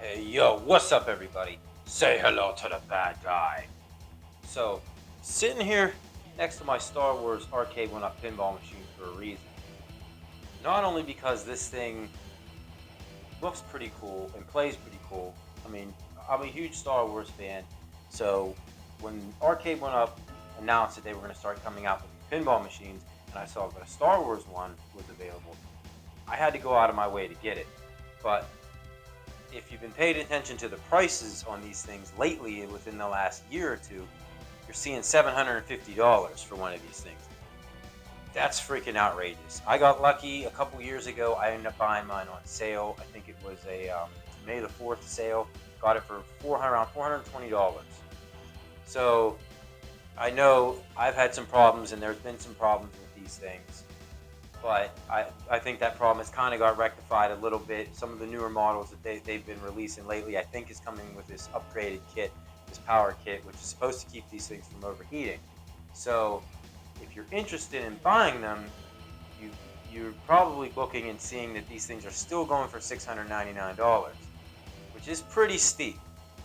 Hey, yo, what's up, everybody? Say hello to the bad guy. So, sitting here next to my Star Wars Arcade1up Pinball machine for a reason. Not only because this thing looks pretty cool and plays pretty cool. I mean, I'm a huge Star Wars fan, so when Arcade1up announced that they were going to start coming out with these pinball machines, and I saw that a Star Wars one was available, I had to go out of my way to get it. But if you've been paying attention to the prices on these things lately, within the last year or two, you're seeing $750 for one of these things. That's freaking outrageous. I got lucky a couple years ago. I ended up buying mine on sale. I think it was a May the 4th sale. Got it for around $420. So I know I've had some problems, and there's been some problems with these things. But I think that problem has kind of got rectified a little bit. Some of the newer models that they've been releasing lately, I think, is coming with this upgraded kit, this power kit, which is supposed to keep these things from overheating. So if you're interested in buying them, you're probably looking and seeing that these things are still going for $699, which is pretty steep.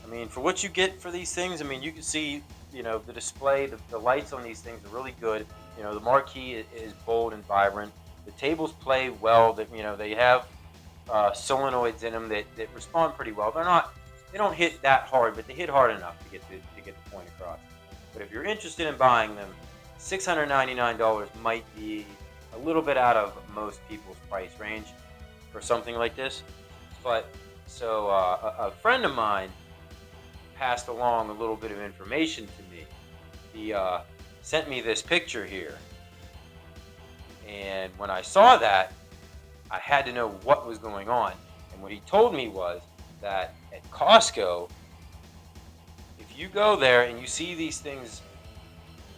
I mean, for what you get for these things, I mean, you can see, the display, the lights on these things are really good. The marquee is bold and vibrant. The tables play well. They have solenoids in them that respond pretty well. They don't hit that hard, but they hit hard enough to get the point across. But if you're interested in buying them, $699 might be a little bit out of most people's price range for something like this. But so a friend of mine passed along a little bit of information to me. He sent me this picture here, and when I saw that, I had to know what was going on. And what he told me was that at Costco, if you go there and you see these things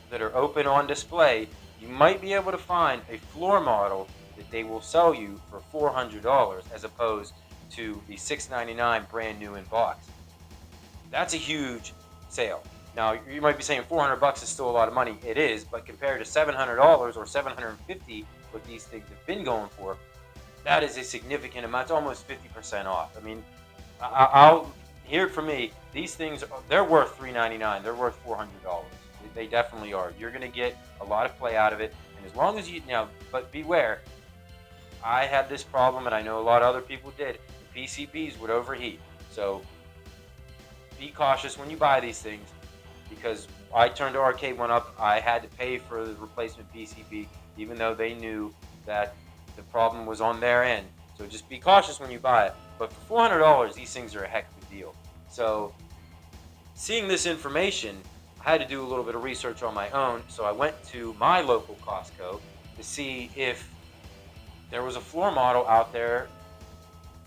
that are open on display, you might be able to find a floor model that they will sell you for $400 as opposed to the $699 brand new in box. That's a huge sale. Now, you might be saying $400 is still a lot of money. It is, but compared to $700 or $750, what these things have been going for, that is a significant amount. It's almost 50% off. I mean, I'll hear it from me. These things, they're worth $399. They're worth $400. They definitely are. You're going to get a lot of play out of it. And as long as but beware, I had this problem, and I know a lot of other people did. The PCBs would overheat. So be cautious when you buy these things, because I turned to Arcade1up. I had to pay for the replacement PCB, even though they knew that the problem was on their end. So just be cautious when you buy it. But for $400, these things are a heck of a deal. So seeing this information, I had to do a little bit of research on my own. So I went to my local Costco to see if there was a floor model out there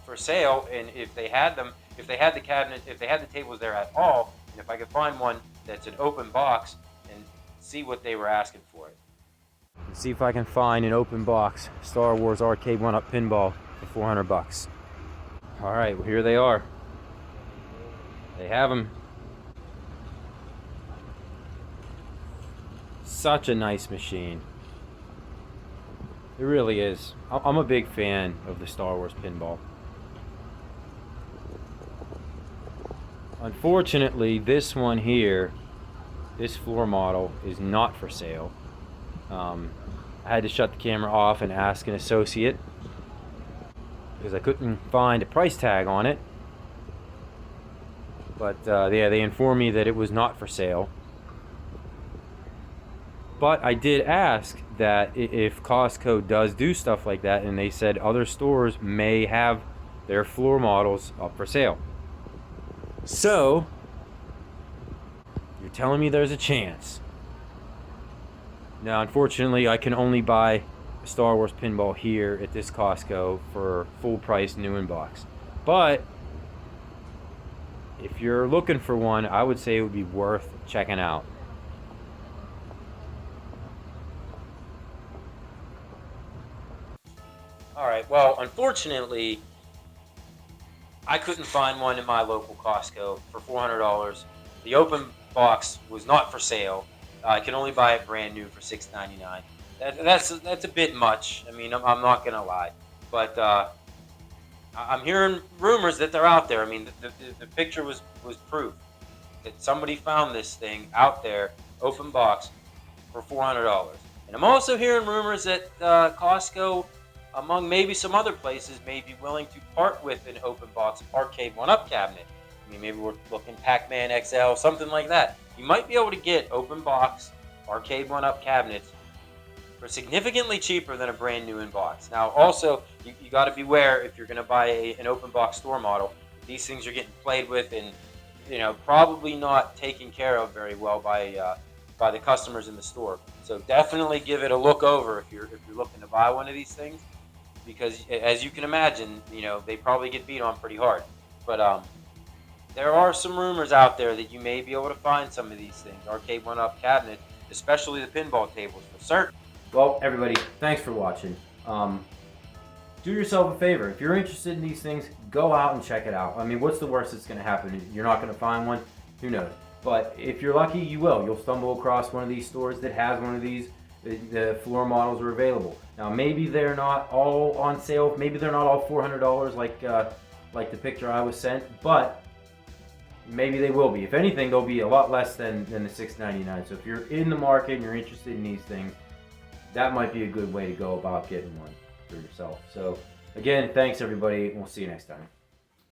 for sale, and if they had them, if they had the cabinet, if they had the tables there at all, and if I could find one that's an open box, and see what they were asking for it. Let's see if I can find an open box Star Wars Arcade1up Pinball for $400. All right, well, here they are. They have them. Such a nice machine. It really is. I'm a big fan of the Star Wars Pinball. Unfortunately, this one here, this floor model, is not for sale. I had to shut the camera off and ask an associate because I couldn't find a price tag on it. But yeah, they informed me that it was not for sale. But I did ask that if Costco does do stuff like that, and they said other stores may have their floor models up for sale. So, you're telling me there's a chance. Now, unfortunately, I can only buy Star Wars Pinball here at this Costco for full price, new in box. But if you're looking for one, I would say it would be worth checking out. Alright, well, unfortunately, I couldn't find one in my local Costco for $400. The open box was not for sale. I can only buy it brand new for $699. That's a bit much. I mean, I'm not gonna lie, but I'm hearing rumors that they're out there. I mean, the picture was proof that somebody found this thing out there, open box, for $400. And I'm also hearing rumors that Costco, among maybe some other places, may be willing to part with an open box Arcade1up cabinet. I mean, maybe we're looking Pac-Man XL, something like that. You might be able to get open box Arcade1up cabinets for significantly cheaper than a brand new in box. Now, also, you got to beware if you're going to buy an open box store model. These things are getting played with and probably not taken care of very well by the customers in the store. So definitely give it a look over if you're looking to buy one of these things, because as you can imagine, they probably get beat on pretty hard. But there are some rumors out there that you may be able to find some of these things, Arcade1up cabinets, especially the pinball tables for certain. Well, everybody, thanks for watching. Do yourself a favor. If you're interested in these things, go out and check it out. I mean, what's the worst that's going to happen? You're not going to find one? Who knows? But if you're lucky, you will. You'll stumble across one of these stores that has one of these. The floor models are available. Now, maybe they're not all on sale. Maybe they're not all $400 like the picture I was sent. But maybe they will be. If anything, they'll be a lot less than the $6.99. So if you're in the market and you're interested in these things, that might be a good way to go about getting one for yourself. So again, thanks everybody. We'll see you next time.